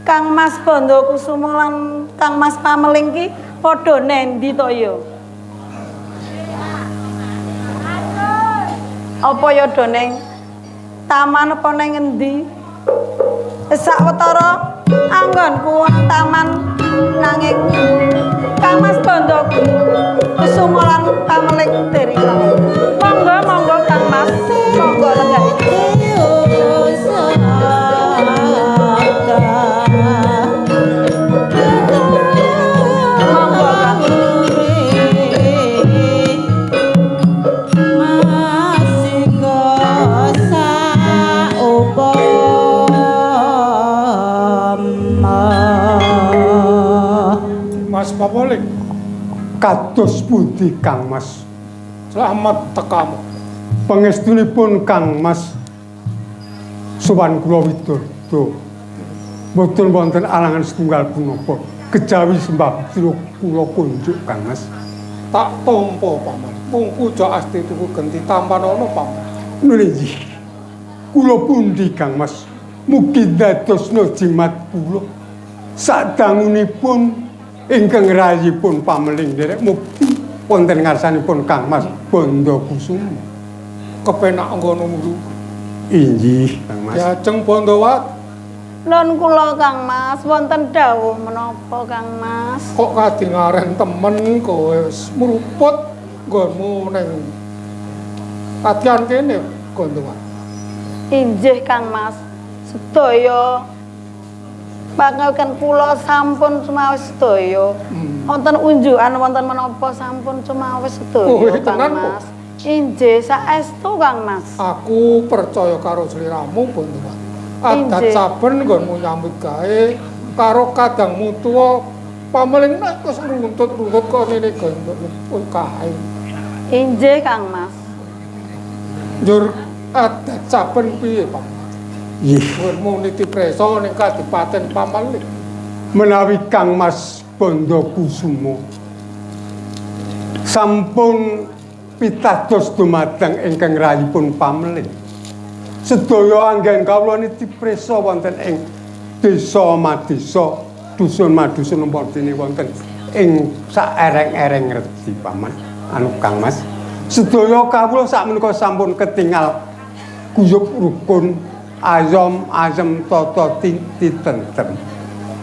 Kang Mas Banda Kusuma lan Kang Mas Pameling ki padha nendi to ya? Apa ya do ning taman apa ning endi? Sawetara anggonku taman nanging Kang Mas Banda Kusuma lan Pameling deri kawon. Monggo Kang Mas, monggo lenggah. Mas Pameling, kados pundi Kang Mas? selamat tekamu. Pangestunipun Kang Mas sowan kula widodo. Mboten wonten alangan setunggal punapa kejawi sembah kula kunjuk Kang Mas. Tak tampa paman. Mung puja asti tuku genti tampan ana paman. Nuli kula pundi Kang Mas? Mugi dadosna jimat kula. Sadangunipun ingkang rayipun Pameling derek mukti wonten ngarsanipun Kang Mas Banda Kusuma. Kepenak ngono mulu. Inggih Kang Mas. Diajeng Bandawat. Nun kula Kang Mas, wonten dawuh menapa Kang Mas? Kok kadingaren temen kowe wis mruput nggonmu ning katian kene Bandawat. Inggih Kang Mas. Sedaya pangaken kula sampun sumawis sedaya. Wonten unjukan wonten menapa sampun sumawis sedaya Kang Mas. Inggih saestu Kang Mas. Aku percaya karo sliramu Bandawat. Adat saben nggonmu nyambut gawe karo kadangmu tuwa Pameling nek wis runtut-runtut kok ngene gondok kae. Inggih Kang Mas. Njur adat saben piye, Pak? Nggih. Nggonmu niti presa ning Kadipaten Pameling. Menawi Kang Mas Banda Kusuma sampun pitados dumateng ingkang rayipun Pameling. Sedaya anggen kawula niti presa wonten ing desa madesa, dusun madusun umpamane wonten ing saereng-ereng redi paman. Anu Kang Mas, sedaya kawula sakmenika sampun ketingal guyub rukun ayom ayem tata titentem.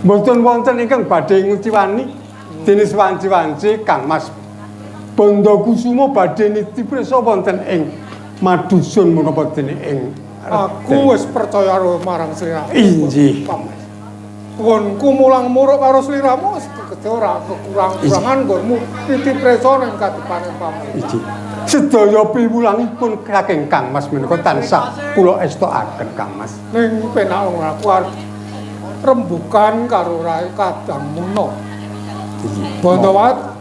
Mboten wonten ingkang badhe nguciwani dene wanci-wanci Kang Mas Banda Kusuma badhe niti presa wonten ing madusun menapa dene ing Aku wis percaya marang sliramu. Inggih. Nggonku mulang muruk karo sliramu wis tegese ora kekurang-kurangan nggonmu niti presa ning Kadipaten Pameling. Inggih. Sedaya piwulangipun saking Kang Mas menika tansah kula estokaken Kang Mas. Ning penak aku arep rembugan karo Rai Kadang Muna. Bandawat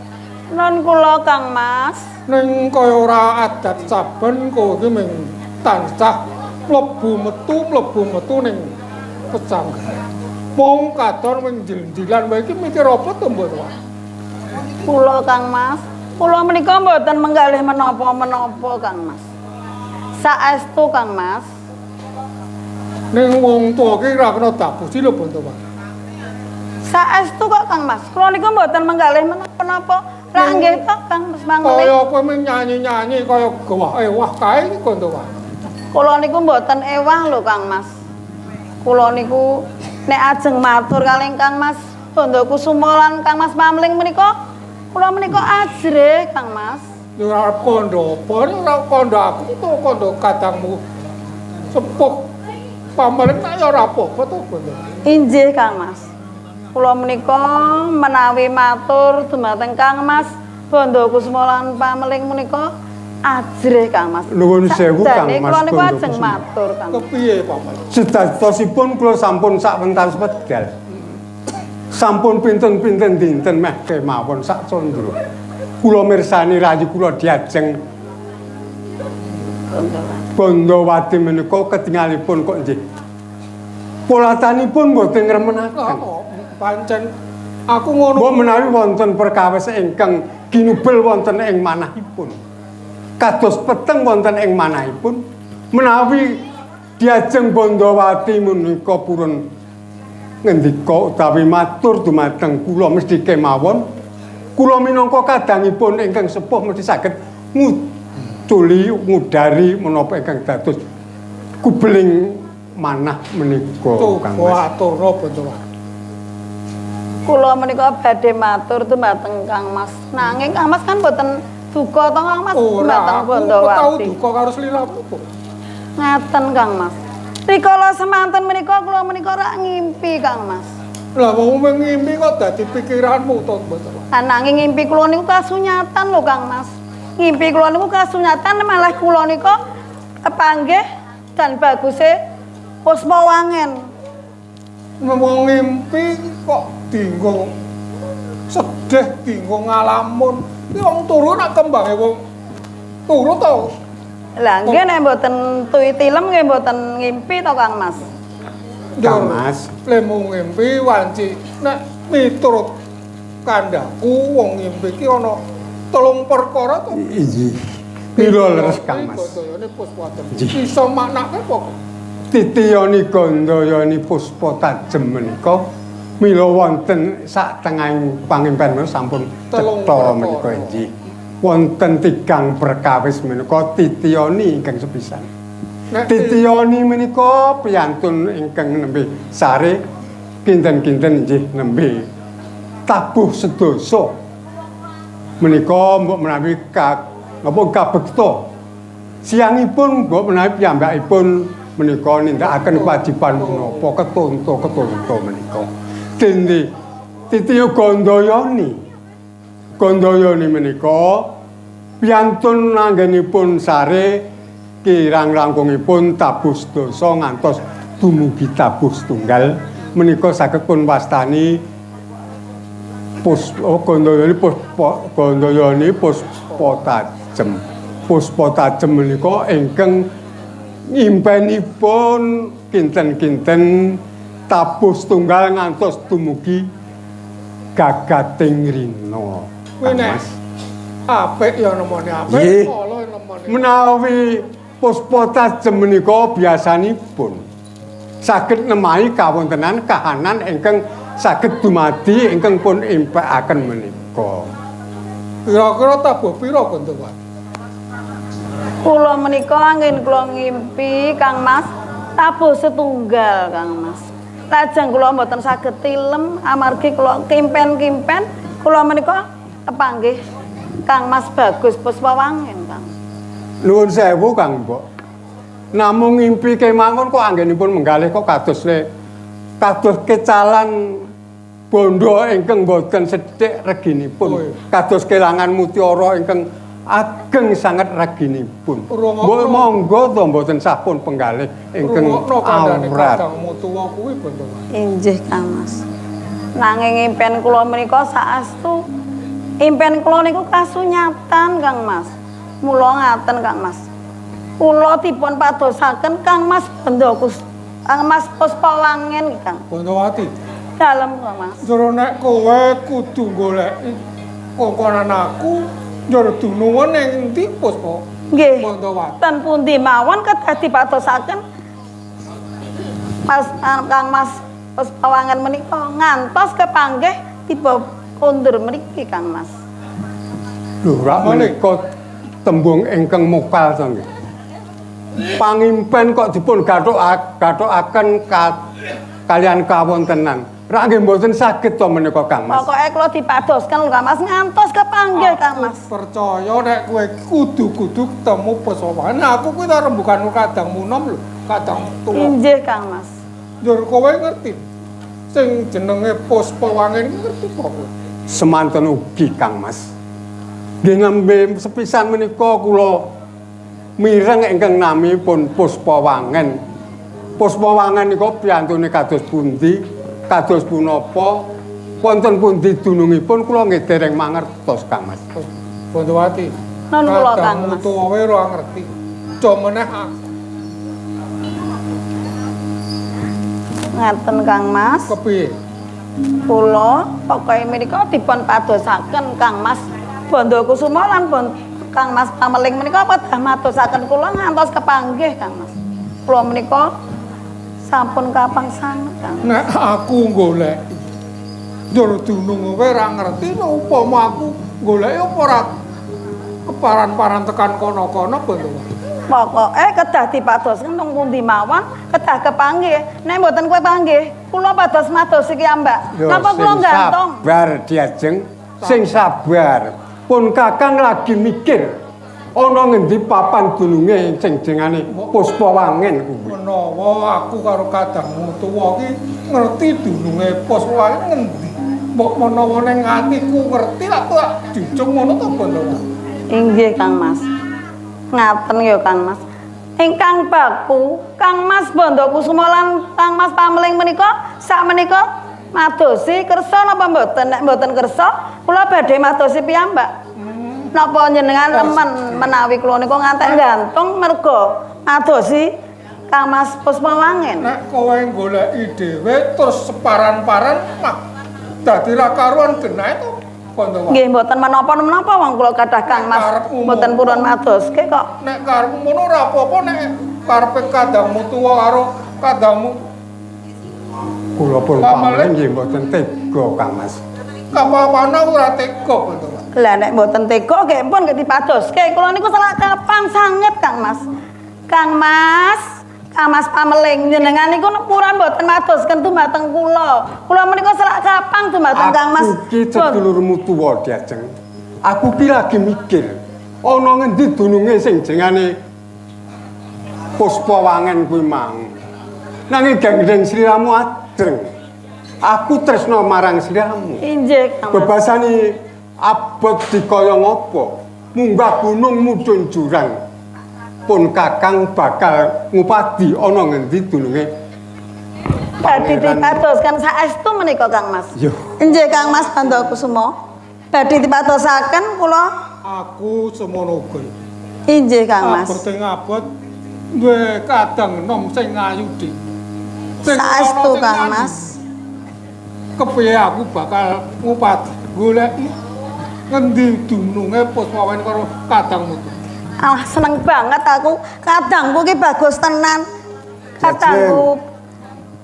Nun kula Kang Mas. ning kaya ora adat saben kowe iki mung tansah mlebu metu ning pecanggahan. Mung katon mung jil-jilan wae iki mikir apa to Bandawat? Kula Kang Mas, kula menika mboten menggalih menapa-menapa Kang Mas. Saestu Kang Mas. Ning wong tuwa iki ora kena dapusi lho Bandawat. Saestu kok Kang Mas. Kula niku mboten menggalih menapa-menapa. Ra nggih to Kang Mas Pameling. Kaya kowe mung nyanyi-nyanyi kaya gewah kae iki Bandawat. Kula niku mboten ewah lho Kang Mas. Kula niku nek ajeng matur kalih Kang Mas Banda Kusuma lan Kang Mas Pameling menika kula menika ajrih Kang Mas. Ya arep kondo apa ora kondo aku to kondo kadangmu sepuh Pameling nek ya ora apa-apa to Bandawat. Inggih Kang Mas. Kula menika menawi matur dumateng Kang Mas Banda Kusuma lan Pameling menika ajrih Kang Mas. Nuwun sewu Kang Mas. Kula niku ajeng matur Kang. Kepiye Pameling? Sedasipun kula sampun sak wentas wedal. Sampun pinten-pinten dinten meh kemawon sak condro. Kula mirsani rayi kula diajeng Bandawati menika ketingalipun kok nggih. Polatanipun mboten ngremenaken. Pancen aku ngono. Mbok menawi wonten perkawis ingkang ginubel wonten ing manahipun. Kados peteng wonten ing manahipun menawi diajeng Bandawati menika purun ngendika utawi matur dumateng kula mesti kemawon kula minangka kadangipun ingkang sepuh mesti saged ngudari menapa ingkang dados kubeling manah menika Kang Mas. Aturna Bendowati. Kula menika badhe matur dumateng Kang Mas. Nanging Kang Mas kan boten duka to Kang Mas dumateng Bendowati. Ora, aku tau duka karo sliramu kok. Ngaten Kang Mas. Rikala semanten menika kula menika rak ngimpi Kang Mas. Lah wong ngimpi kok dadi pikiranmu to Bendowati. Nanging ngimpi kula niku kasunyatan lho Kang Mas. Ngimpi kula niku kasunyatan malah kula nika kepanggih dan baguse Puspa Wangen. Wong ngimpi kok dinggo sedih, dinggo ngalamun. Ki wong turu nak kembange wong turu to. Lah nggih nek mboten tuwi tilem nggih mboten ngimpi to Kang Mas. Kang Mas. Lemu ngimpi wanci nek miturut kandhaku wong ngimpi ki ana 3 perkara to. Inggih. Pira leres Kang Mas? Godayane Puspaten. Iso maknake apa? Titiyani gandayani puspa tajem menika mila wonten satengahing pangimpen sampun cetha menika inggih. Wonten 3 perkawis menika titiyani ingkang sepisan. Titiyani menika priyantun ingkang nembe sare kinten-kinten inggih nembe tabuh sedasa. Menika mbok menawi napa kabekta. Siangipun mbok menawi piyambakipun menika nindakaken kewajiban menapa ketonto menika. Dene titiya gandayani. Gandayani menika piyantun nanggenipun sare kirang langkungipun tabuh sedasa ngantos dumugi tabuh setunggal menika saged pun wastani gandayani puspa tajem. Puspa tajem menika ingkang impenipun kinten-kinten tabuh setunggal ngantos dumugi gagating rina. Kuwi nek apik ya nemone apik, ala nemone. Menawi puspa tajem menika biasanipun saged nemahi kawontenan kahanan ingkang saged dumadi ingkang pun impekaken menika. Kira-kira tabuh pira Bendowati? Kula menika anggen kula ngimpi Kang Mas tabuh setunggal Kang Mas. Lajeng kula mboten saged tilem amargi kula kimpen-kimpen kula menika kepanggih Kang Mas Bagus Puspa Wangen Kang. Nuwun sewu Kang Mbok. Namung ngimpi kemawon kok anggenipun menggalih kok kados kecalan bondo ingkang boten sethik reginipun. Kados kelangan mutiara ingkang ageng sanget reginipun. Mbok monggo to mboten sampun penggalih ingkang awrat. Kadangmu tuwa kuwi Bendowati. Inggih Kang Mas. Nanging impen kula menika saestu impen kula niku kasunyatan Kang Mas. Mula ngaten Kang Mas. Kula dipun padosaken Kang Mas Kang Mas Puspa Wangen Kang. Bendowati. Dalem Kang Mas. Jero nek kowe kudu goleki kongkonan aku njur dunungan ning endi Puspa? Nggih. Bendowati. Ten pundi mawon kedah dipadosaken Kang Mas Puspa Wangen menika ngantos kepanggih tiba kondur mriki Kang Mas. Lho, rak menika tembung ingkang mokal to nggih. Pangimpen kok dipun gathukaken kalian kawontenan. Rak nggih mboten saged to menika Kang Mas. Pokoke kula dipadosken lho Kang Mas ngantos kepanggih Kang Mas. Percaya nek kowe kudu-kudu ketemu Puspa Wangen. Aku kuwi ta rembugan kadangmu nom lho, kadang tuwa. Inggih Kang Mas. Njur kowe ngerti sing jenenge Puspa Wangen ngerti kok kowe. Semanten ugi Kang Mas. Nggih nembe sepisan menika kula mireng ingkang namipun Puspa Wangen. Puspa Wangen nika piyantune kados pundi, kados punapa, wonten pundi dunungipun kula nggih dereng mangertos Kang Mas. Bendowati. Nun kula Kang Mas. Tuwa wae ora ngerti. Jo meneh aku. Ngaten Kang Mas. Kepiye? Kula pokoke menika dipun padosaken Kang Mas Bandakusuma lan Kang Mas Pameling menika padah madosaken kula ngantos kepanggih Kang Mas. Kula menika sampun kapang sanget Kang. Nek aku golek njur dunung kowe ora ngerti nek upama aku golek apa ora keparan-paran tekan kono-kono boten. Pokoke kedah dipados nang pundi mawon, kedah kepanggih. Nek mboten kowe panggih, kula pados mados iki ambak. Napa kula gantung? Sabar Diajeng, sing sabar. Pun Kakang lagi mikir ana ngendi papan dununge sing jengane Puspawangen kuwi. Menawa aku karo kadangmu tuwa iki ngerti dununge Puspawangen ngendi. Mbok menawa ning atiku ngerti lak dicung ngono to boten. Inggih Kang Mas. Ngaten ya Kang Mas. Ingkang baku, Kang Mas Bandakusuma lan Kang Mas Pameling menika sakmenika madosi kersa napa mboten? Nek mboten kersa, kula badhe madosi piyambak. Napa njenengan remen menawi kula niku ngantek gantung merga madosi Kang Mas Puspawangen? Nek kowe goleki dhewe terus separan-paran dadi ra karuan genahe to. Nggih mboten menapa-menapa wong kula kathah Kang Mas mboten purun madoske kok. Nek karepmu ngono ora apa-apa nek karepe kadangmu tuwa karo kadangmu Kula pun pameling nggih mboten tega Kang Mas. Kapapana ora tega boten. Lah nek mboten tega nggih pun dipadoske kula niku salah kapang sanget Kang Mas. Kang Mas Pameling jenengan niku purun mboten madosken dumateng kula. Kula menika salah kapang dumateng Kang Mas. Aku ki sedulurmu tuwa Diajeng. Aku ki lagi mikir ana ngendi dununge sing jengane Puspawangen kuwi mang. Nanging gandeng sliramu adreng. Aku tresna marang sliramu. Injih Kang Mas. Bebasane abot dikaya ngapa? Munggah gunung mudhun jurang. Pun Kakang bakal ngupadi ana ngendi dununge Badhe dipadoskan saestu menika Kang Mas. Yo. Injih Kang Mas Bandakusuma. Badhe dipadosaken kula. Aku semono kuwi. Injih Kang Mas. Abot ngabot duwe kadang enom sing ayu dik. Saestu Kang Mas. Kepiye aku bakal ngupadi goleki ngendi dununge Puspawangen karo kadangmu. Alah seneng banget aku. Kadangku ki bagus tenan. Kadangku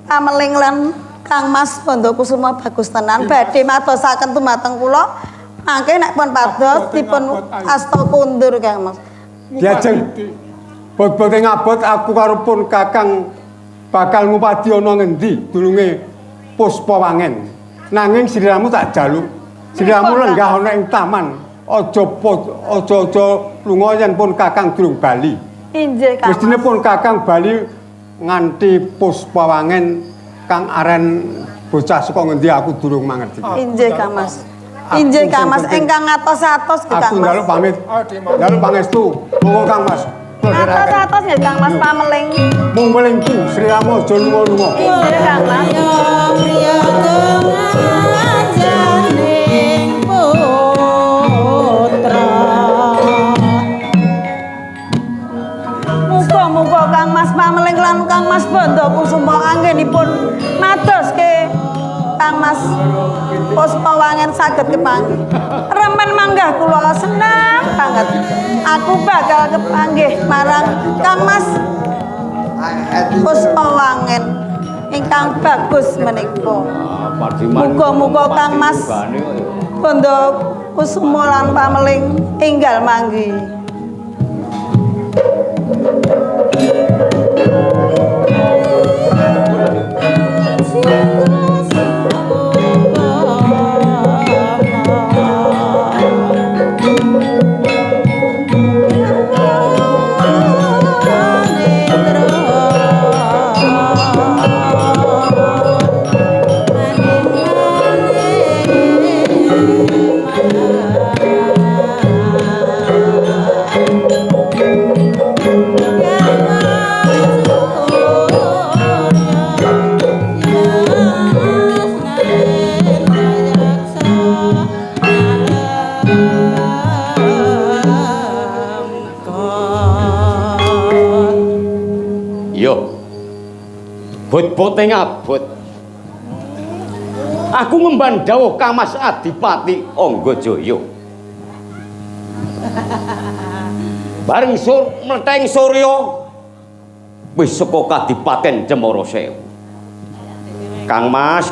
Pameling lan Kang Mas Bandakusuma bagus tenan. Badhe madosaken dumateng kula. Mangke nek pun pados dipun asta kundur Kang Mas. Diajeng. Bot-bote ngabot aku karo pun Kakang bakal ngupadi ana ngendi dununge Puspawangen. Nanging sliramu tak jaluk. Sliramu lenggah ana ing taman. Aja lunga yen pun Kakang durung bali. Injih Kang. Mestine pun Kakang bali nganti Puspawangen kang aren bocah saka ngendi aku durung mangerti. Injih Kang Mas. Injih Kang Mas ingkang ngatos-atos Kang Mas. Aku njaluk pamit. Njaluk pangestu. Monggo Kang Mas. Ngatos-atos nggih Kang Mas Pameling. Mung melingku sliramu aja lunga-lunga. Injih Kang Mas. Priya janing putra. Muga-muga Kang Mas Pameling lan Kang Mas Bandakusuma anggenipun madoske Kang Mas Puspawangen saged kepanggih. Remen manggah kula seneng banget. Aku bakal kepanggih marang Kang Mas Puspawangen ingkang bagus menika. Muga-muga Kang Mas Bandakusuma lan Pameling enggal manggi. Bot-bote ngabot. Aku ngemban dawuh Kang Mas Adipati Anggajaya. Bareng mletheng surya wis saka Kadipaten Cemara Sewu. Kang Mas,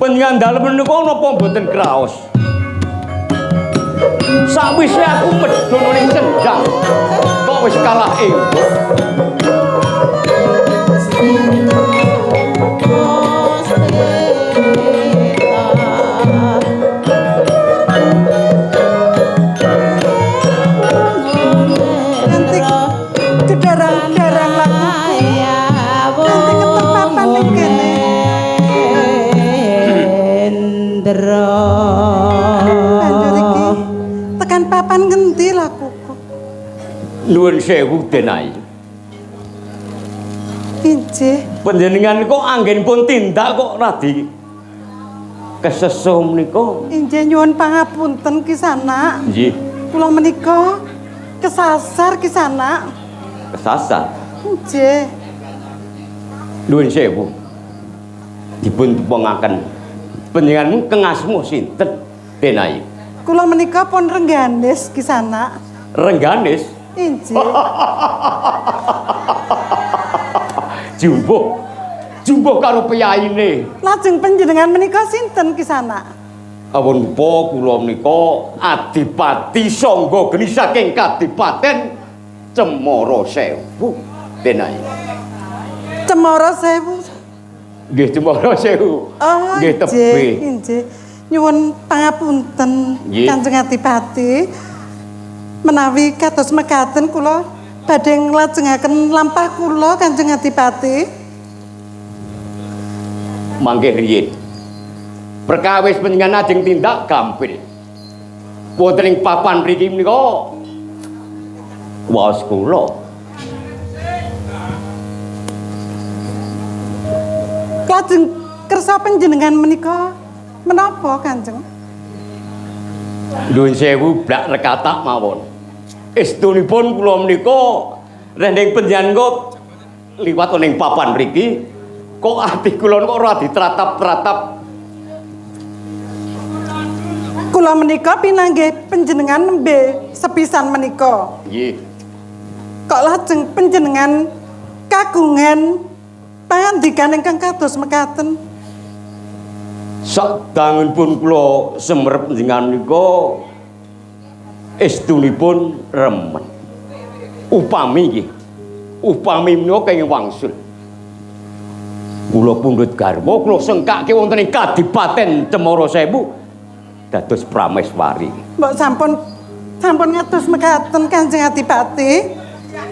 panjenengan dalem menika napa mboten kraos? Sakwise aku medhun ning sendang kok wis kalah enggo. Nanti kedarang-darang lakuku. Nanti ketepapan ning kene. Banjur iki tekan papan ngendi lakuku? Nuwun sewu Denai. Injih. Panjenengan kok anggenipun tindak kok radi kesesuh menika. Injih nyuwun pangapunten Kisana. Nggih, Kula menika kesasar Kisana. kesasar. Injih. Nuwun sewu. Dipun tepangaken. Panjenengan kengasmu sinten Denai? Kula menika pun rengganis Kisana. Rengganis Injih. jumbuh karo piyaine. Lajeng panjenengan menika sinten Kisana? Awon pa kula menika Adipati Sangga Geni saking Kadipaten Cemara Sewu Denai. Cemara Sewu. Nggih Cemara Sewu. Oh, Nggih tebih. Injih. Nyuwun pangapunten Nggih. Kanjeng Adipati. Menawi kados mekaten kula badhe nglajengaken lampah kula Kanjeng Adipati. Mangke riyin. Perkawis panjenengan ajeng tindak gampil. Wonten ing papan mriki menika waos kula. Lajeng kersa panjenengan menika menapa Kanjeng? Nuwun sewu blak rekatak mawon. Estunipun kula menika rendeng panjenengan kok liwat ning papan mriki kok ati kula kok ora ditratap-tratap. Kula menika pinanggih panjenengan nembe sepisan menika. Nggih. Kok lajeng panjenengan kagungan pangandikan ingkang kados mekaten? Sadangunipun kula semerep panjenengan menika estunipun remen. Upami menika kenging wangsul. Kula pundhut garwa kula sengkake wonten ing Kadipaten Cemara Sewu dados prameswari. Mbok sampun ngados mekaten Kanjeng Adipati.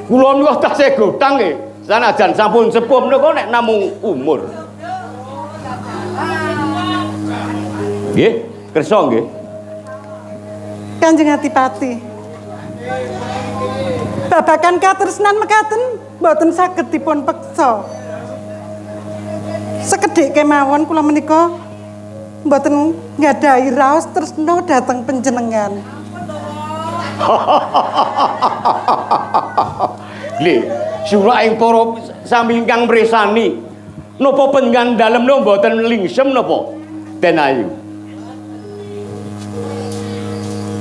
Kula niku tasih godhang nggih. Sanajan sampun sepuh menika nek namung umur. Nggih, kersa nggih. Kanjeng Adipati. Babakan katresnan mekaten mboten saged dipun peksa. Sekedhik kemawon kula menika mboten nggadahi raos tresna dhateng panjenengan. Nggih, suraing para sami ingkang mresani. Napa panjenengan dalem mboten lingsem napa? Den Ayu.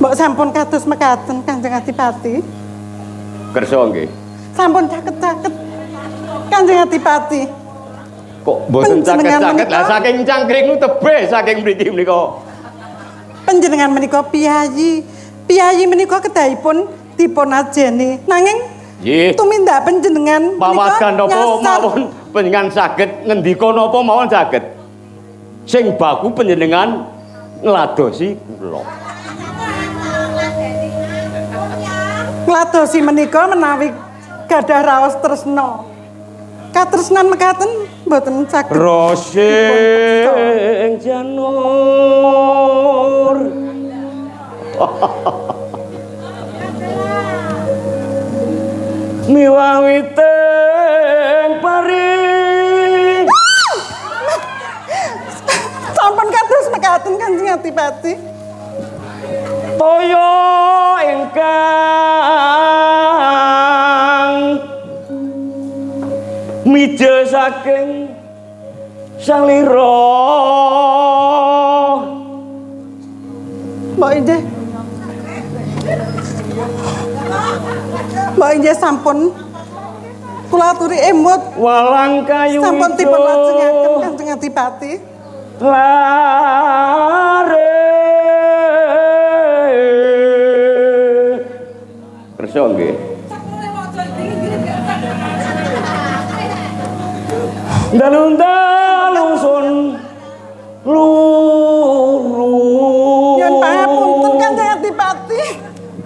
Mbok sampun kados mekaten Kanjeng Adipati. Kersa nggih. Sampun caket-caket Kanjeng Adipati. Kok mboten caket-caket lah saking cangkring nu tebih saking mriki menika. Panjenengan menika piyayi. Piyayi menika kedahipun dipun ajeni. Nanging Nggih. tumindak panjenengan Pawagan napa nyasar. mawon panjenengan saged ngendika napa mawon saged. Sing baku panjenengan ngladosi kula. Ngladosi menika menawi gadah raos tresna. Katresnan mekaten mboten saged. Rosing janur. Miwawiteng pari. Sampun kados mekaten Kanjeng Adipati. Toyo ingkang mija saking salira. Mbok inggih sampun Kula aturi emut walang kayu sampun dipun lajengaken Kanjeng Adipati. Lare kersa nggih. Dalun-dalun sun luru. Nyuwun pangapunten Kanjeng Adipati.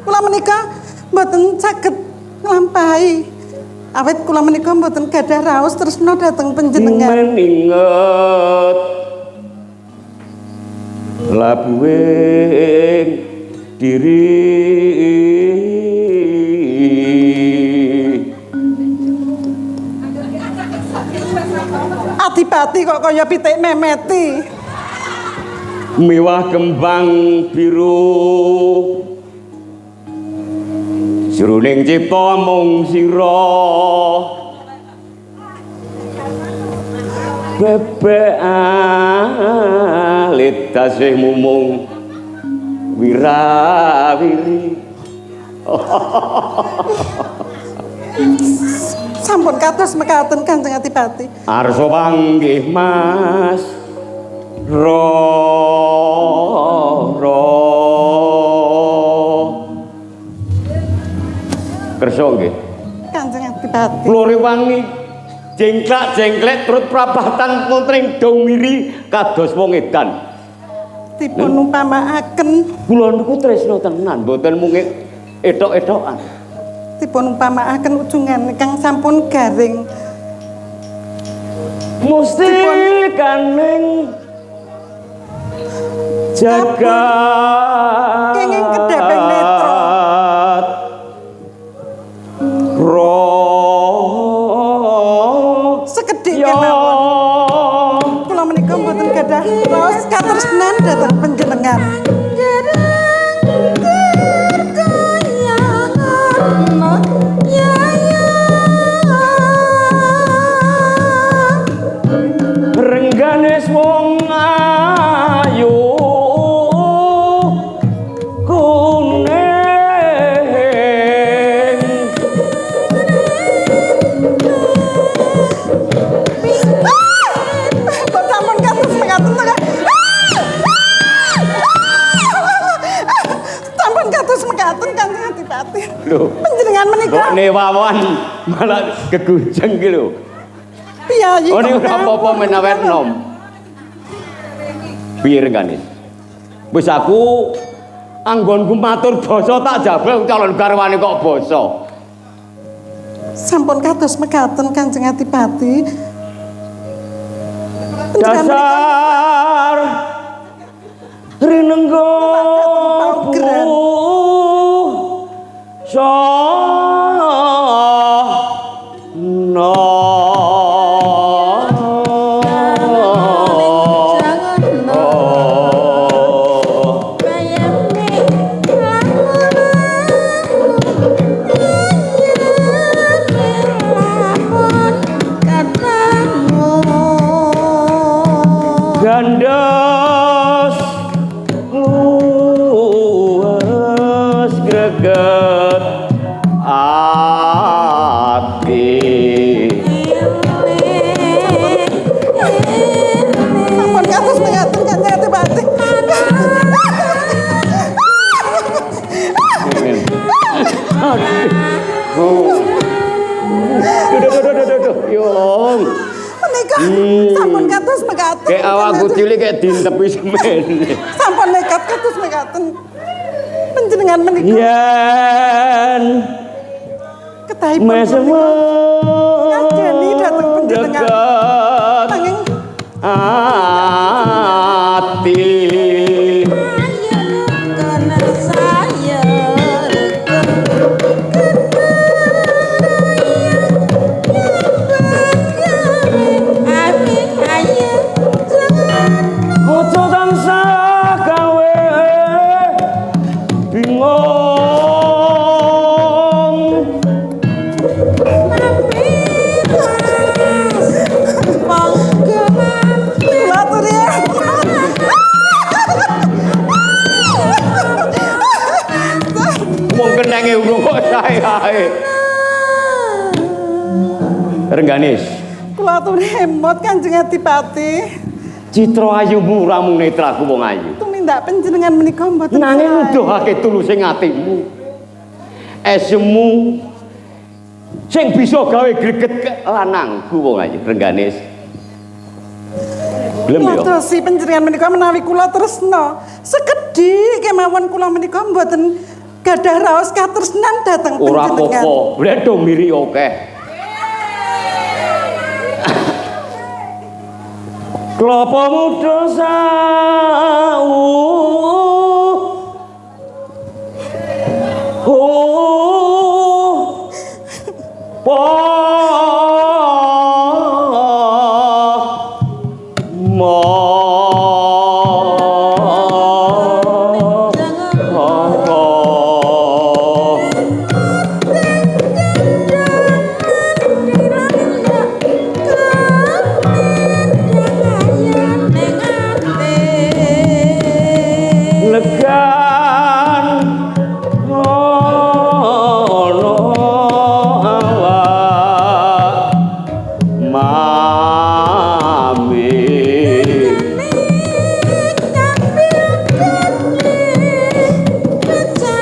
Kula menika mboten saged nglampahi. Awit kula menika mboten gadah raos tresna dhateng panjenengan. Meninget labuhing diri Adipati kok kaya pitik memeti. miwah kembang biru jroning cipta mung sira bebek alit tasih mumung wirawiri. Sampun kados mekaten Kanjeng Adipati. Arsa panggih Mas kersa nggih Kanjeng Adipati. Lore wangi jengklak-jengklek turut prapatan montring dong miri kados wong edan. Dipun umpamakaken, Kula niku tresna tenan mboten mung etok-etokan. dipun umpamakaken ujungan ingkang sampun garing. Musti kaning jaga Kenging kedheping netra. Sekedhik kemawon. Kula menika mboten gadah raos katresnan dhateng panjenengan. Rengganes wong ayu kuning Kok sampun kados mekaten to, Kak? Sampun kados mekaten Kanjeng Adipati. lho Panjenengan menika kok newawan malah gegujeng ki lho. piyayi. Oh niku apa-apa menawet nom. Piye rengganis? Wis aku anggonku matur basa tak jabel calon garwane kok basa. Sampun kados mekaten Kanjeng Adipati. Panjenengan menika Dasar rinenggo Paugeran. gandos luwes greget ati Sampun kados mekaten Kanjeng Adipati. Duh, Yung. Menika sampun kados mekaten. Kayak awakku cilik kayak dintepi semen. Sampun nekat kados mekaten. Panjenengan menika Yen kedahipun mesemu ngajeni dhateng panjenengan. dekat Nanging ati. Ojo tansah gawe bingung. kula aturi Rengganis. Kula atur hemot Kanjeng Adipati. Citra ayumu ramu netraku wong ayu. Tumindak panjenengan menika mboten Nanging sae. nuduhake tulusing atimu. Esemu sing bisa gawe greget lanangku wong ayu, Rengganis. Gelem ya? Madosi panjenengan menika menawi kula tresna, sekedhik kemawon kula menika mboten gadah raos katresnan dhateng Ora panjenengan. apa-apa, bledho miri akeh. Klapa muda sawu.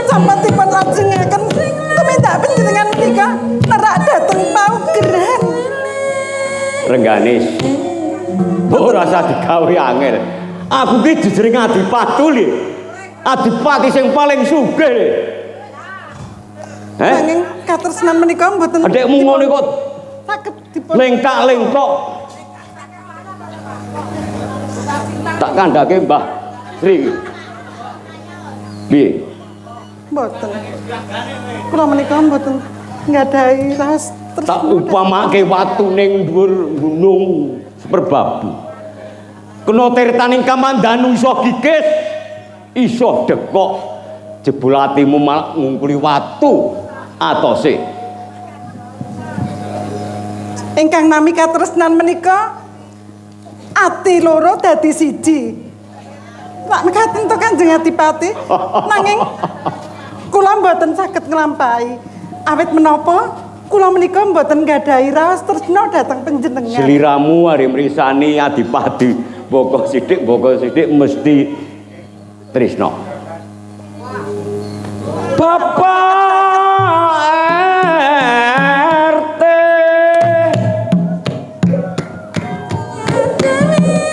Sampun lajengaken tumindak panjenengan menika nerak dhateng paugeran. Rengganis. Ora usah digawe angel. Aku ki jejering adipati lho. Adipati sing paling sugih lho. Nanging katresnan menika mboten Adekmu ngono kok saged dipun lengkak-lengkok. Tak kandhake Mbah Sri. Piye? mboten. Kula menika mboten nggadahi raos Tak upamake watu ning dhuwur gunung Seperbabu. Kena tirtaning kamandanu iso gigis, iso dekok. Jebul atimu malah ngungkuli watu atose. ingkang nami katresnan menika ati loro dadi siji. Lak mekaten to Kanjeng Adipati. Nanging kula mboten saged nglampahi. Awit menapa kula menika mboten nggadahi raos tresna dhateng panjenengan. Sliramu are mrisani adipati boko sithik mesti tresna. Bapak RT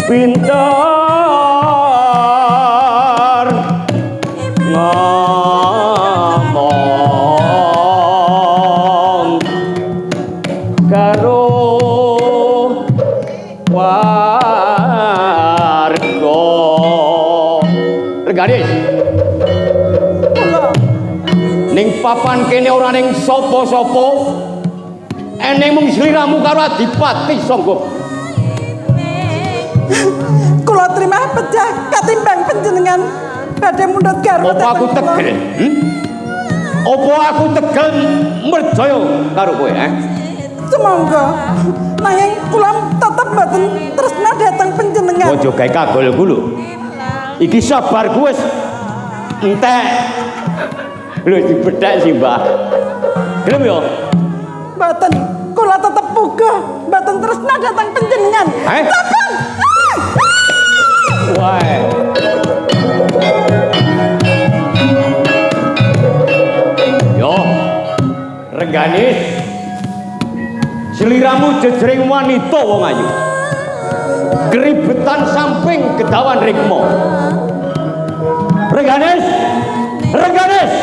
pinter ngomong karo warga. Rengganis ning papan kene ora ning sapa-sapa, eneng mung sliramu karo adipati Sangga. Kula terima pejah katimbang panjenengan badhe mundhut garwa. Apa aku tegel? Apa aku tegel merjaya karo kowe, Sumangga. Nanging kula tetep mboten tresna dhateng panjenengan. Aja gawe kagolku lho. Iki sabarku wis entek. Lho dibedhek sih, Mbah. Gelem ya? Mboten, kula tetep pugah, mboten tresna dhateng panjenengan. Sampun. Wae. Yo, Rengganis. Sliramu jejering wanita wong ayu. Keribetan samping gedawan rikma. Rengganis. Rengganis.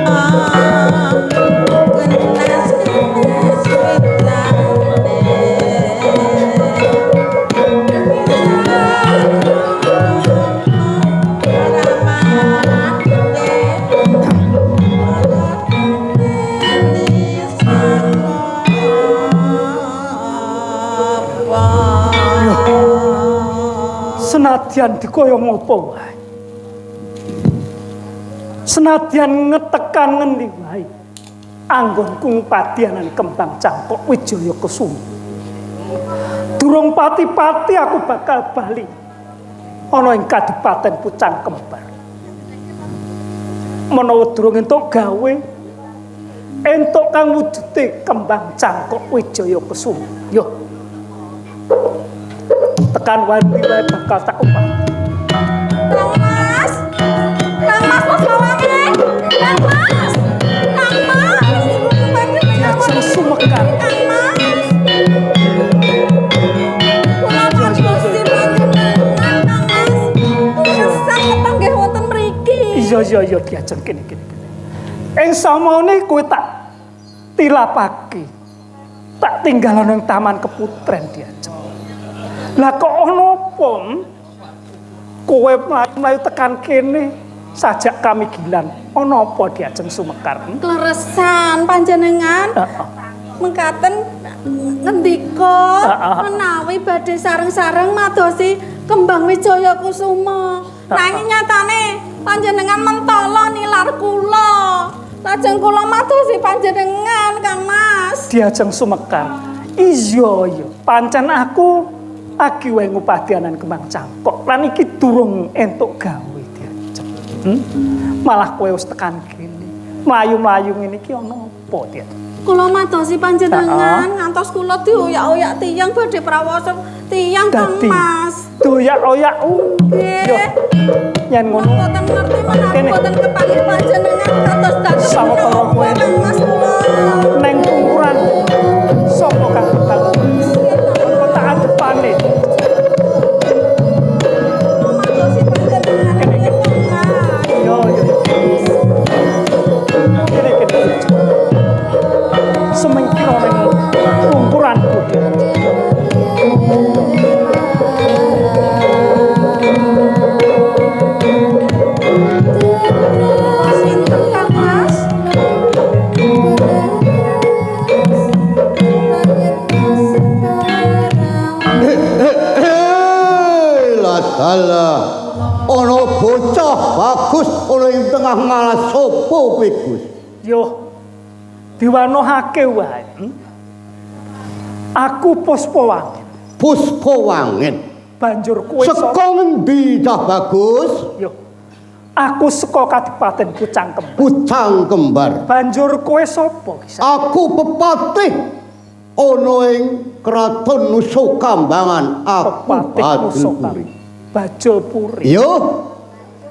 Ah senadyan dikaya ngapa wae. Senadyan ngetekan ngendi wae. Anggonku padianan kembang cangkok Wijaya Kusuma. Durung pati-pati aku bakal bali ana ing Kadipaten Pucang Kembar. Menawa durung entuk gawe, entuk kang wujude kembang cangkok Wijaya Kusuma. Yo. Tekan wanti wae bakal tak upah. Kang Mas Mas Lawange. Kang Mas. Diajeng sumekar. Kang Mas. Kula madosi panjenengan Kang Mas. Kesah kepanggih wonten mriki. Iya diajeng kene. Ing samane kowe tak tilapake. Tak tinggal nang taman keputren diajeng. Lah kok ana apa? Kowe mlayu tekan kene sajak kami gilan. Ana apa diajeng sumekar? Kleresan panjenengan. Mengkaten ngendika menawi badhe sareng-sareng madosi kembang Wijaya Kusuma. Nanging nyatane panjenengan mentala nilar kula. Lajeng kula madosi panjenengan Kang Mas. Diajeng sumekar. Iya, pancen aku lagi wae ngupadianan kembang cangkok. Lan iki durung entuk gawe diajeng. Malah kowe wis tekan kene. Mlayu-mlayu ngene iki ana apa diajeng? Kula madosi panjenengan ngantos kula dioyak-oyak tiyang badhe prawoso tiyang Kang Mas. Doyak-oyak. Yo. Yen ngono. Mboten ngerti menawi mboten kepanggih panjenengan kados dados sawetara kowe Kang Mas kula. neng ukuran sapa kang bakal engko tak adepane. Madosi panjenengan Kang Mas. Yo. Kene. Semengkira neng ukuranku. Sinten Kang Mas? Salah ana bocah bagus ana ing tengah malah sapa kowe Gus? Yo. Diwanohake wae. Aku Puspawangen. Puspawangen. Banjur kowe Saka ngendi cah bagus? Yo. Aku saka Kadipaten Pucang Kembar. Pucang Kembar. Banjur kowe sapa ki? Aku pepatih ana ing Kraton Nusakambangan. Aku Bajulpuri. Bajulpuri. Yo.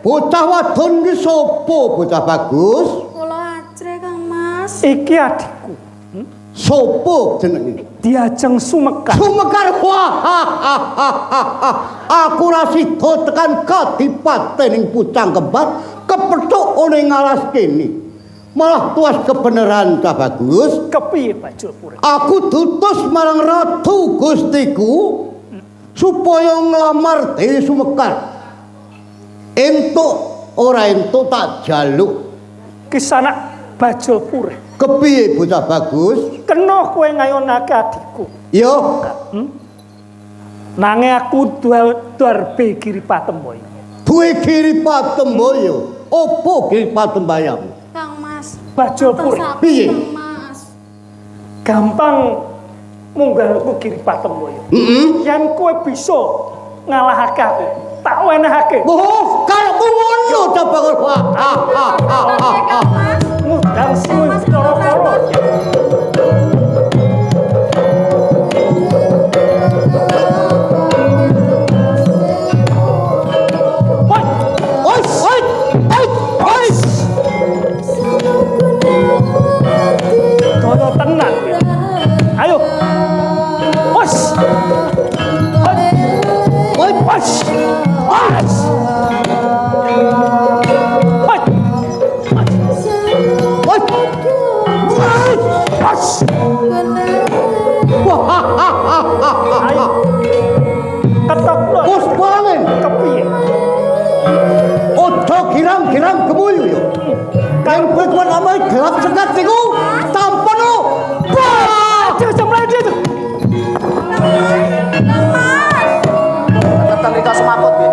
Bocah wadon ki sapa bocah bagus? Kula ajre Kang Mas. Iki adikku. Sapa jenenge? Diajeng Sumekar. Sumekar. Wah. Aku ra sida tekan Kadipaten ing Pucang Kembar kepethuk ana ing alas kene. Malah tuas kebenaran cah bagus. Kepiye Bajulpuri? Aku dutus marang Ratu Gustiku supaya nglamar Dewi Sumekar. Entuk ora entuk tak jaluk. Kisanak Bajulpuri. Kepiye bocah bagus? Kena kowe ngayonake adikku. Yo, Nanging aku Darbe Giripatemboyo. duwe Giripatemboyo. Opo Giripatemboyo? Kang Mas. Bajulpuri. Piye? Kang Mas. Gampang munggalku Giripatemboyo. Yen kowe bisa ngalahake aku, tak wenehake. Oh, kalau ngono ta bakal. Ngundang sinuwun karo-karo. Daya tenan. Ayo. Wes. Wes. Wes. Ayo. Ketok Puspawangen. kepiye? Ojo girang-girang gemuyu yo. Kan kowe kuwi ame gelap sekat niku tampen lo. Wah! Aja mlayu dia. Kang Mas. Tetep kita semakut, Bi.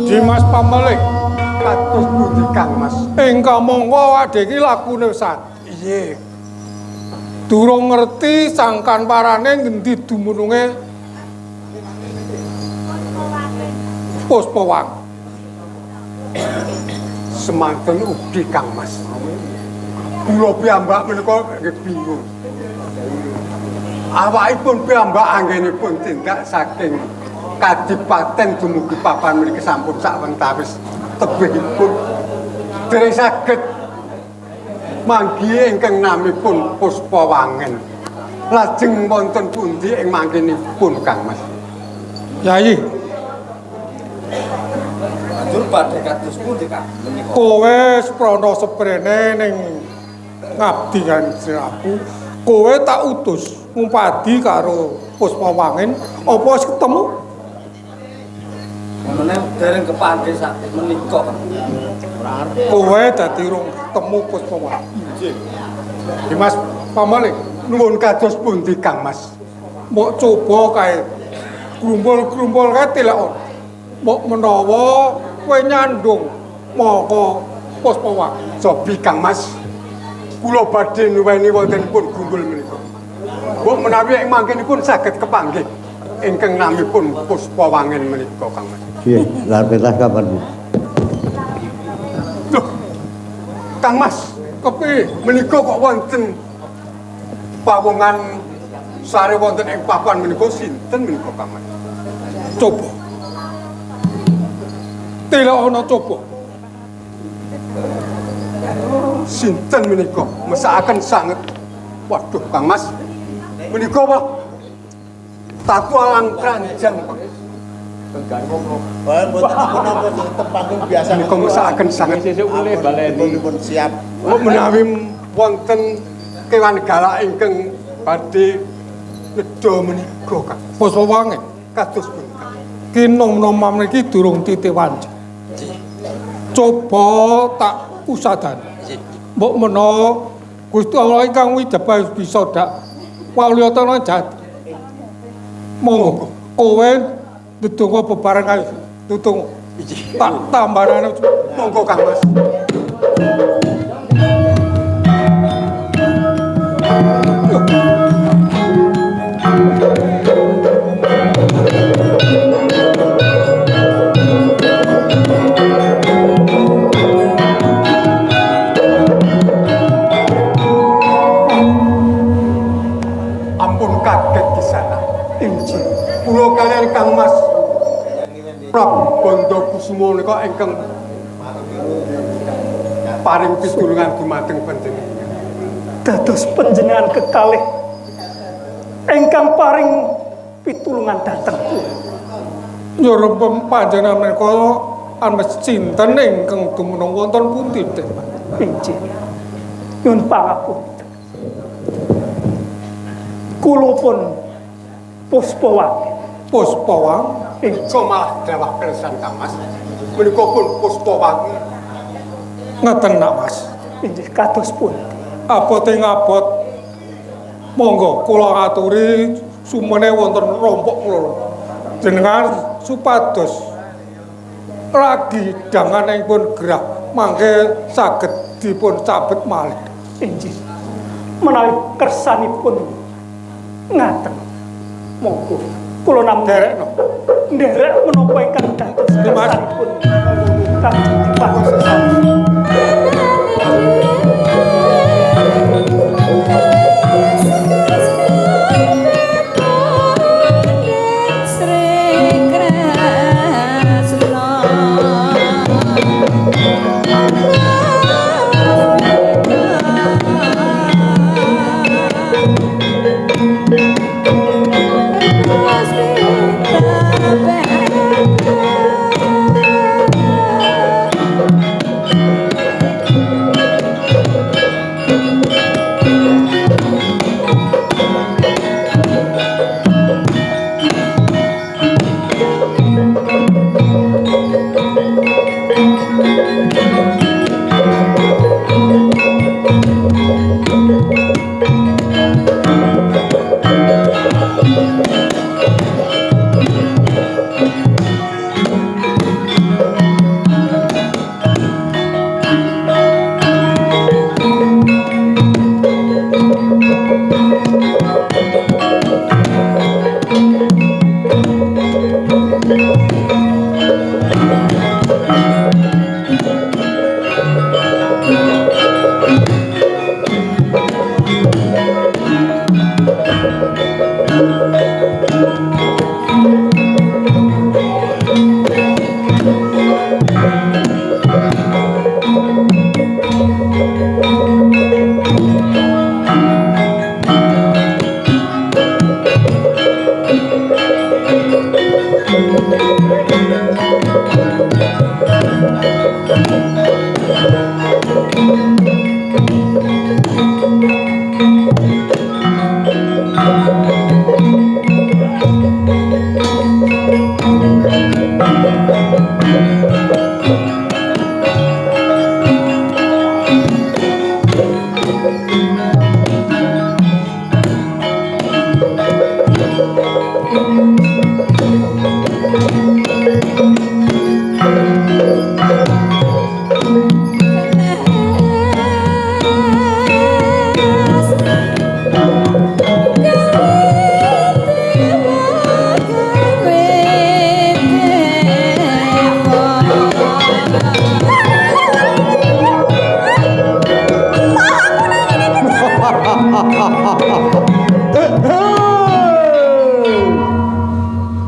Dimas Pameling, Kados pundi Kang Mas? ingkang mongko adhe iki lakune sat. Iye, Durung ngerti sangkan parane ngendi dumununge Puspawang. semanten ugi Kang Mas. Kula piyambak menika nggih bingung. Awakipun piyambak anggenipun tindak saking Kadipaten dumugi papan mriki sampun sawentawis tebihipun dereng saged manggi ingkang namipun Puspawangen. Lajeng wonten pundi ing mangkenipun Kang Mas? Yai, Banjur badhe kados pundi Kang menika? kowe sprana seprene ning ngabdi kan aku. Kowe tak utus ngumpadi karo Puspawangen, apa wis ketemu? Meneh dereng kepanggih sak menika. Kowe dadi rung ketemu Puspawangen. Dimas Pameling, Nuwun kados pundi Kang Mas? mbok coba kae grumbul-grumbul kae telekon. Mbok menawa kowe nyandung maka Puspawangen. Sobi Kang Mas. Kula badhe nuweni wontenipun grumbul menika. Mbok menawi ing mangkenipun saged kepanggih ingkang namipun Puspawangen menika Kang Mas. Nggih, lha perintah kapan? Loh, Kang Mas, Kepiye? menika kok wonten pawongan sare wonten ing papan menika sinten menika Kang Mas? Coba. Telekno coba. Sinten menika? Mesakaken sanget. Waduh Kang Mas. Menika apa? Tatu alang kranjang. Menika mesakaken sanget. Sesuk mulih baleni. Siap. Mbok menawi wonten kewan galak ingkang badhe nedha menika Kang. Puspawangen. Kados punika. Ki nom-nom mriki durung titiwanci. Coba tak usadan. Mbok menawa Gusti Allah ingkang widebah bisa dak walyatana jati. Monggo kowe ndedonga bebareng ae. Tutung. Tak tambanane Monggo Kang Mas. Ampun kaget di sana. Injil. Kula kalian Kang Mas Prabu Bandakusuma nika ingkang paring pitulungan dumateng panjenengan. Dados panjenengan kekalih ingkang paring pitulungan dhateng kula. Nyurup panjenengan menika an sinten ingkang dumunung wonten pundi, Dik? Injil. Nyuwun pangapunten. Kula pun Puspawangen. Puspawang. Menika malah dawah kersan Kang Mas. Menika pun Puspawangen. Ngeten nak Mas. Injil kados pundi. Abote ngabot. Monggo kula aturi sumene wonten rompok kula. Jenengan supados ragi danganipun gerah mangke saged dipun cabet malih. Injil. Menawi kersanipun ngaten. Monggo kula namung Derekno. nderek menapa ingkang dados Dimas. kersanipun Kanjeng Dimas.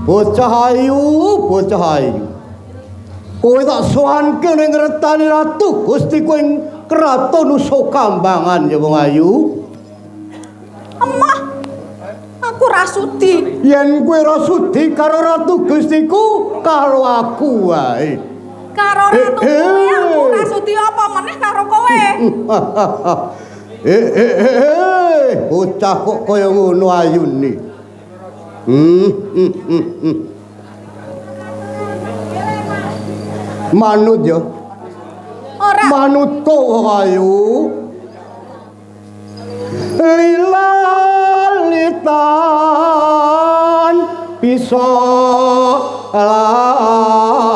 Bocah ayu, bocah ayu. Kowe tak sowanke ning retane ratu Gusti kowe ing kraton Nusakambangan ya wong ayu. Emah, aku rasudi. Yen kowe ora sudi karo ratu Gustiku, karo aku wae. Karo ratu kowe aku rasudi apa meneh karo kowe? Bocah kok kaya ngono ayune. Manut ya. Ora. Manut to ayu. Lilalitan bisa lali.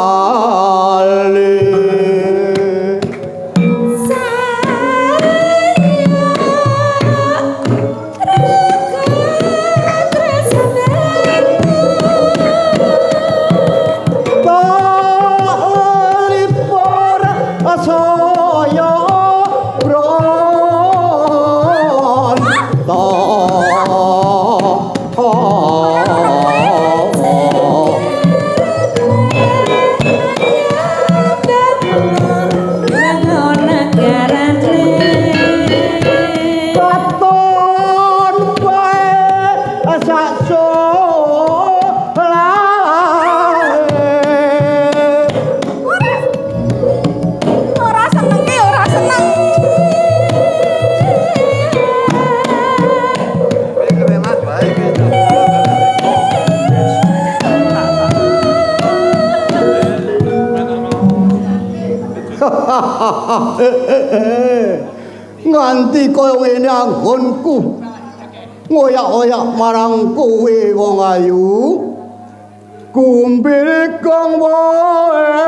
Nganti kaya ngene anggonku ngoyak-oyak marang kowe wong ayu kumpil kang wae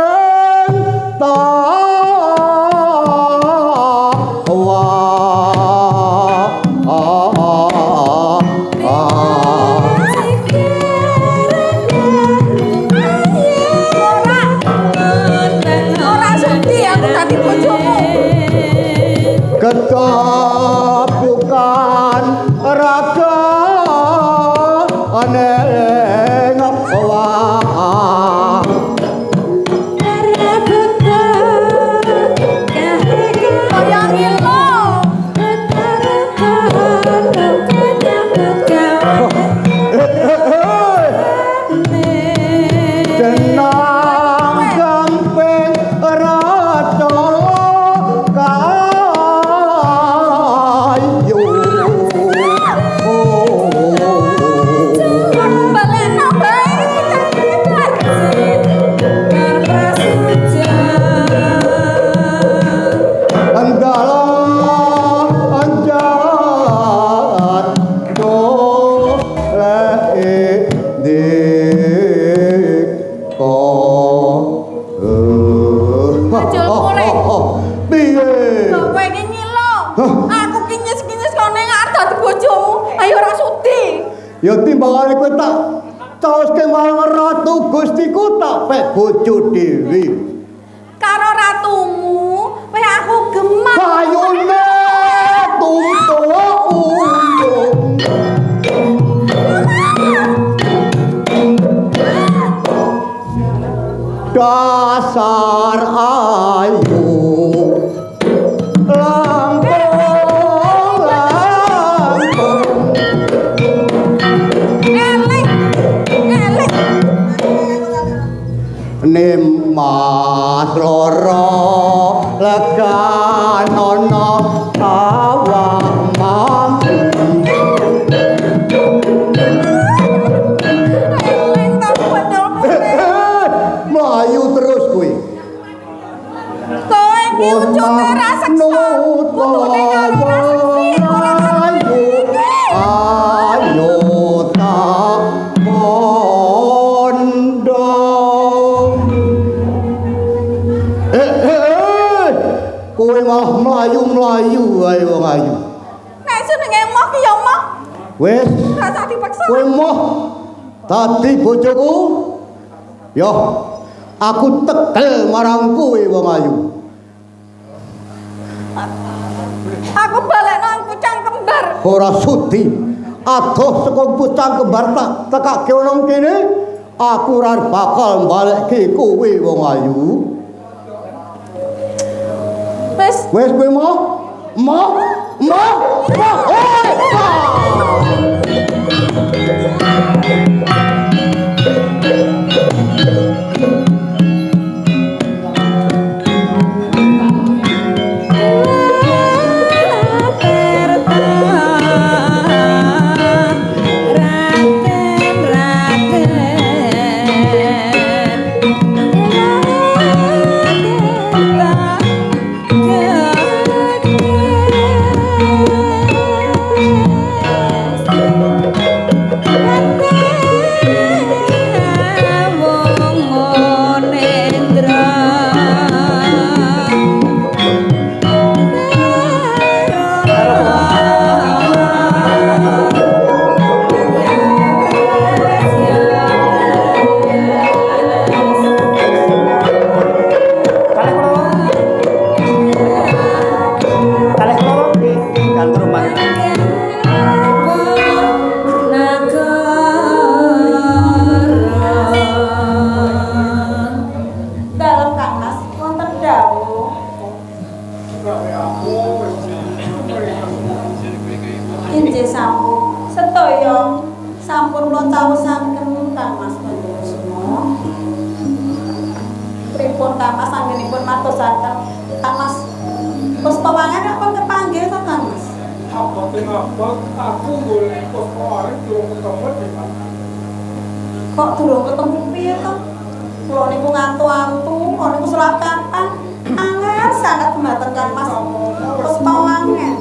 bukan raga aneh ngawah ya timbangane kowe tak caoske marang ratu Gustiku tak pek bojo dhewe. Karo ratumu, weh aku gemar. Kayune tumtua uyung. Dasar ayu Mas Roro leganono awak mampu melayu terus kowe iki ujunge raseksa kudune karo ayo tak kowe malah mlayu-mlayu wae wong ayu. Nek jenenge emoh ki ya emoh. Wis, rasa dipaksa. kowe emoh dadi bojoku. Yo, aku tegel marang kowe wong ayu. Aku balekno pucang kembar. Ora sudi. Adoh saka pucang kembar tak tekake nang kene. aku ora bakal balekke kowe wong ayu. Wes kowe mau? Injih sampun. Sedaya sampun kula taosaken Kang Mas Bandokusuma. Pripun Kang Mas anggenipun matosaken Kang Mas Puspawangen apa kepanggih to Kang Mas? Abote ngabot aku golek Puspawangen durung ketemu di mana. Kok durung ketemu piye to? Kula niku ngantu-antu, kula niku selakapan. Angel sangat dumateng Kang Mas Puspawangen.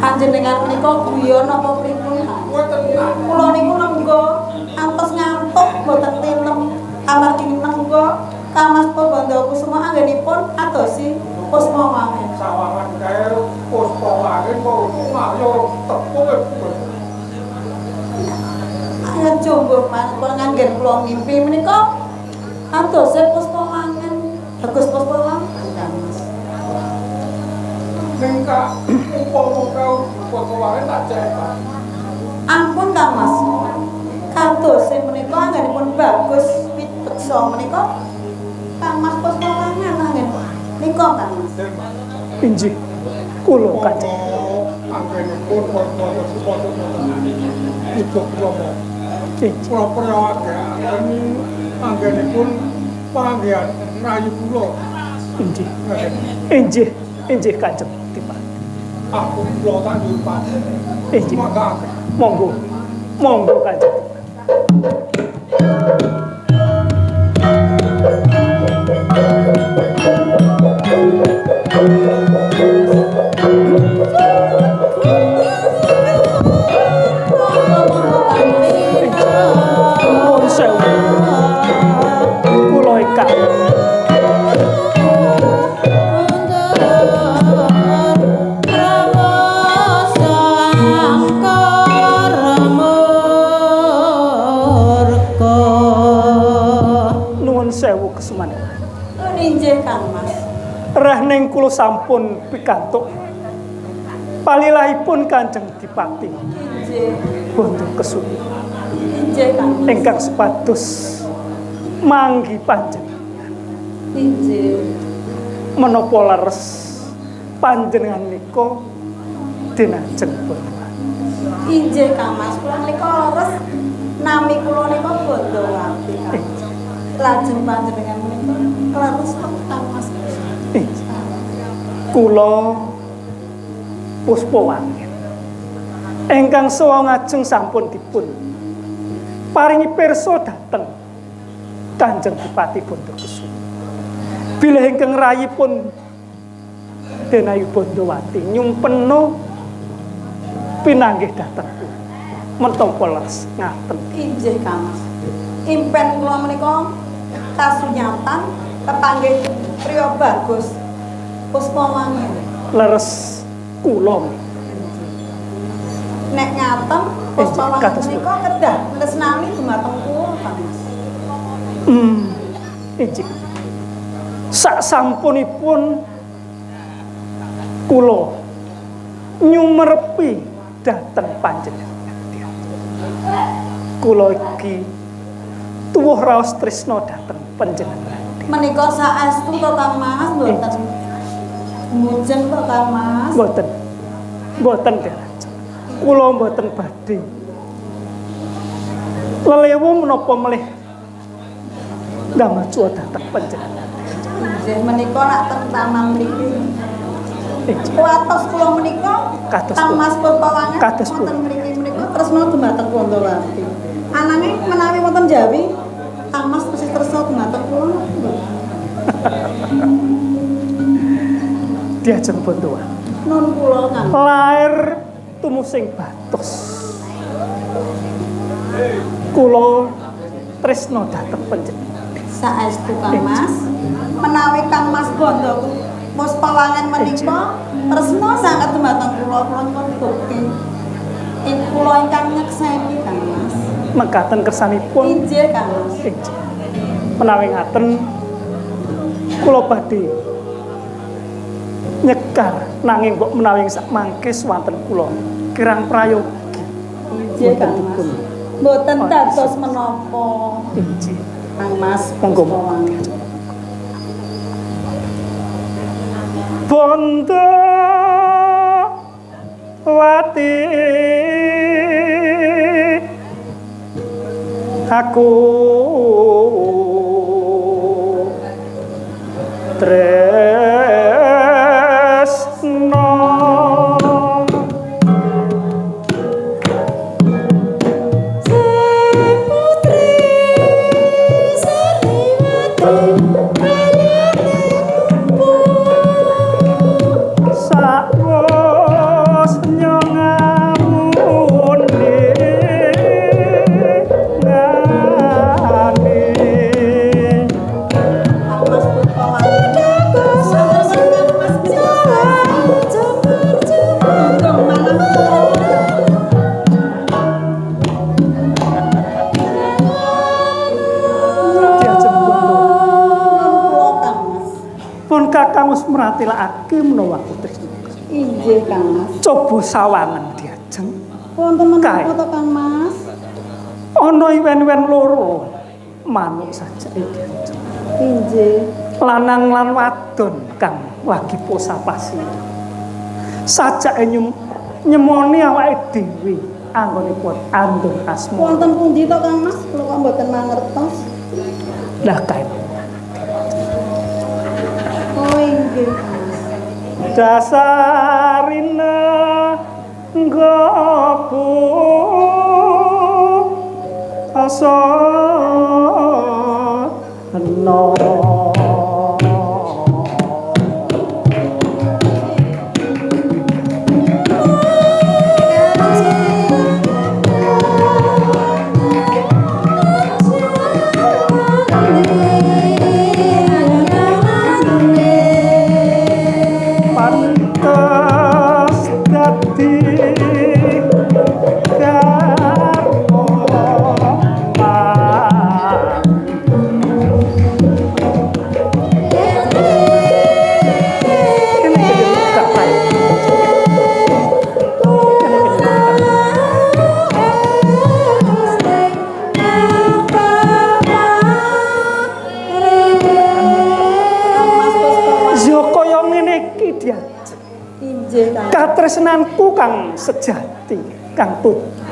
Panjenengan menika guyon apa pripun? Kula niku nenggo antos ngantuk boten tinem. Amargi nenggo Kang Mas Bandokusuma anggenipun adosi Puspawangen. Sawangan kae Puspawangen mau ngayo tepung Ayo jumbuh mangkon nganggen kula mimpi menika adosi Puspawangen. Bagus Puspawangen Kang Mas. ning ka umpama kau Puspawangen tak cek. Ampun Kang Mas. Kados menika anggenipun bagus piteksa menika Kang Mas Puspawangen anggen. Nika Kang Mas. Injih kula Kanjeng. Anggenipun Puspawangen. Ibu kula. Pura-pura agak anggenipun panggihan rayu kula. Injih Kanjeng Dipati. Aku kula tanjur pati. Injih. Monggo Kanjeng. Nuwun sewu. Kula ingkang sewu kesumanen. Injih Kang Mas. Rah ning kula sampun pikantuk palilahipun Kanjeng Dipati Injih. Bandokusuma Injih Kang Mas. ingkang sepados manggi panjenengan. Injih. Menapa leres panjenengan nika dinajeng Bondowati. Injih Kang Mas, kula nika leres nami kula nika Bondowati. Lajeng panjenengan menika leres Kang Mas. Kula Puspawangen ingkang saha ngajeng sampun dipun paringi pirsa dhateng Kanjeng Dipati Bandokusuma. Bilih ingkang rayipun Denayu Bondowati nyumpena pinanggih dhateng kula. Menapa leres ngaten. Injih Kang Mas. Impen kula menika kasunyatan kepanggih priya bagus Puspawangen. Leres kula Nek ngaten Puspawangen menika kedah tresnani dumateng kula Kang Mas. Injih. Sak sampunipun kula nyumerepi dhateng panjenengan. Kula iki tuwuh raos tresna dhateng panjenengan. Menika saestu to Kang Mas mboten mujeng to Kang Mas. Mboten. Mboten Derajat. Kula mboten badhe lelewu menapa melih damel cuwa dhateng panjenengan. Nggih menika nak teng taman mriki. Kuatos kula menika Kados Kang kula. Mas Purpawangan Kados kula. wonten mriki menika tresna dumateng Bondowati. Ananging menawi wonten Jawi Kang Mas mesti tresna dumateng kula. Diajeng Bondowati. Nun kula Kang. Lair tumusing Batos. Kula tresna dhateng panjenengan. Saestu Kang Mas. Menawi Kang Mas Bondo Puspawangan menika tresna sanget dumateng kula nyuwun bukti. Kula ingkang nyekseni Kang Mas. Mekaten kersanipun Injih Kang Mas. injih. Menawi ngaten kula badhe nyekar nanging kok menawi sak mangke swanten kula kirang prayogi. Injih Kang Mas. Mboten dados menapa. Injih. Kang Mas Monggo. Puspawangan. Bondowati aku tresno sakwos nyongamun Kang Mas Purpawangan. Monggo manah. diajeng Bondowati. Nun kula Kang Mas. Pun kakang wis mratilakake menawa tresna. Injih Kang Mas. Coba sawangan diajeng. Wonten Kae. menapa to Kang Mas? Ana iwen-iwen loro manuk saja diajeng. Injih. Lanang lan wadon kang lagi posapasi. Sajake nyemoni awake dhewe anggonipun andung asma. Wonten pundi to Kang Mas? Kula kok mboten mangertos. Lah kae Oh inggih Kang Mas. dasarina nggobu asa no. Pantes dadi garwa Injih Kang. katresnanku kang sejati kang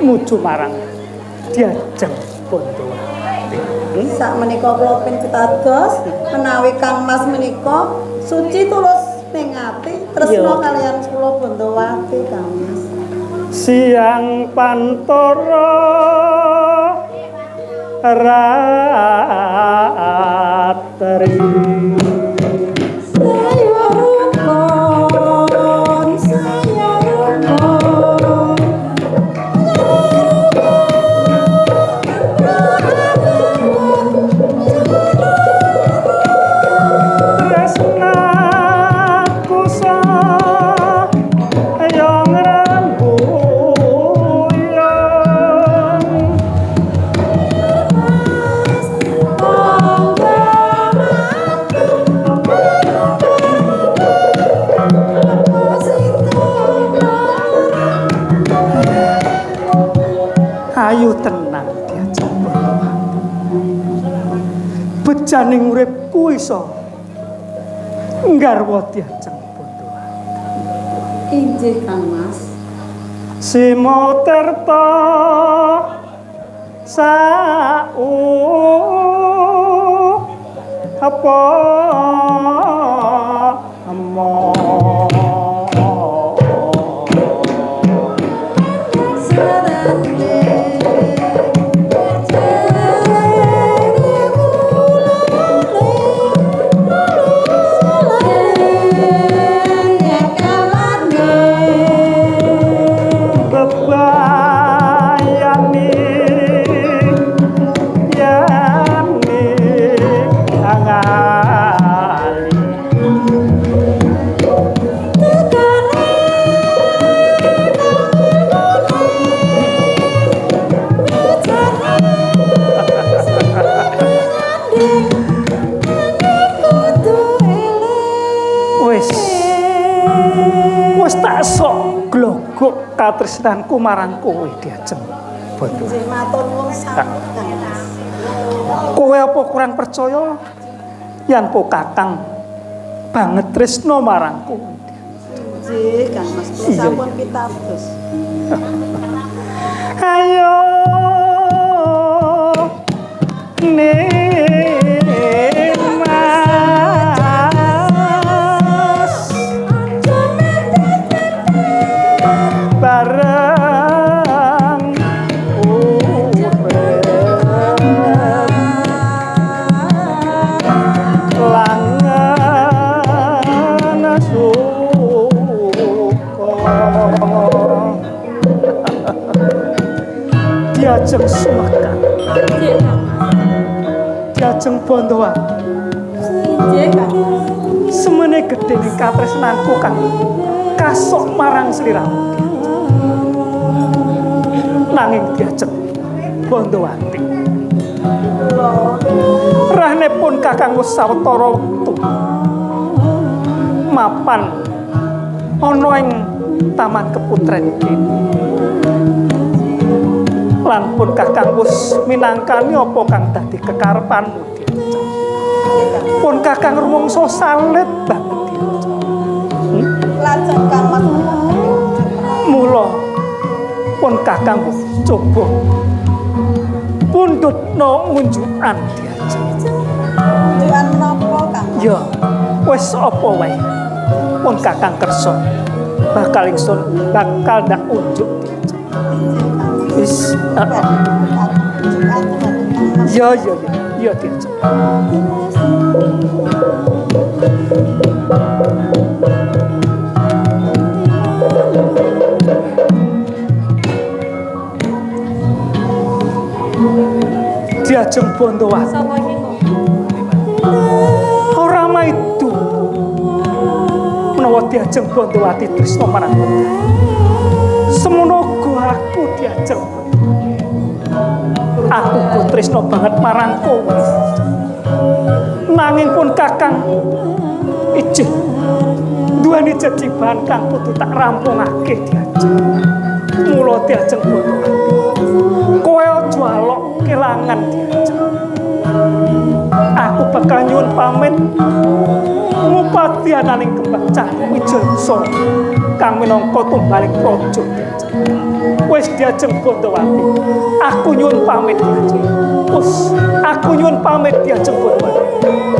nuju marang Diajeng Bondowati. Sak menika kula pitados menawi Kang Mas menika suci tulus ning ati tresna Iya. kaliyan kula Bondowati Kang Mas. Siang pantoro ratri tresnaku sayang rembuyung wijaning uripku iso nggarwa Diajeng Bondowati. Injih Kang Mas. Simoterta apa amo katresnanku marang kowe Diajeng Bondowati. Injih matur nuwun sanget Kang Mas. Kowe apa kurang percaya yen po Kakang banget tresno marang kowe? Injih Kang Mas, kula sampun pitados. Ayo Diajeng Sumakan, Diajeng Bondowati, semene gedene katresnanku kang kasok marang sliramu. Nanging Diajeng Bondowati, rahnipun Kakang wis sawetara wektu mapan ana ing Taman Keputren kene. Lan pun Kakang wis minangkani apa kang dadi kekarepanmu Diajeng. Pun Kakang rumangsa salit banget Diajeng. Lajeng Kang Mas mula pun Kakang coba pundhutna unjukan Diajeng. unjukan menapa Kang? Ya, wis apa wae pun Kakang kersa bakal ingsun bakal ndak unjuk Diajeng. Wis ya Diajeng. Diajeng Bondowati. Sapa iki kok? Ora maidu menawa Diajeng Bondowati tresna marang kowe. Semono uga aku Diajeng. Aku uga tresna banget marang kowe. Nanging pun Kakang ijih duweni jejiban kang kudu tak rampungake Diajeng. Mula Diajeng Bondowati, kowe aja alok kelangan Diajeng. Aku bakal nyuwun pamit ngupati ananing kembang Candi Wijalsa kang minangka tumbaling praja Diajeng. Wis Diajeng Bondowati, aku nyuwun pamit Diajeng. Wis aku nyuwun pamit Diajeng Bondowati.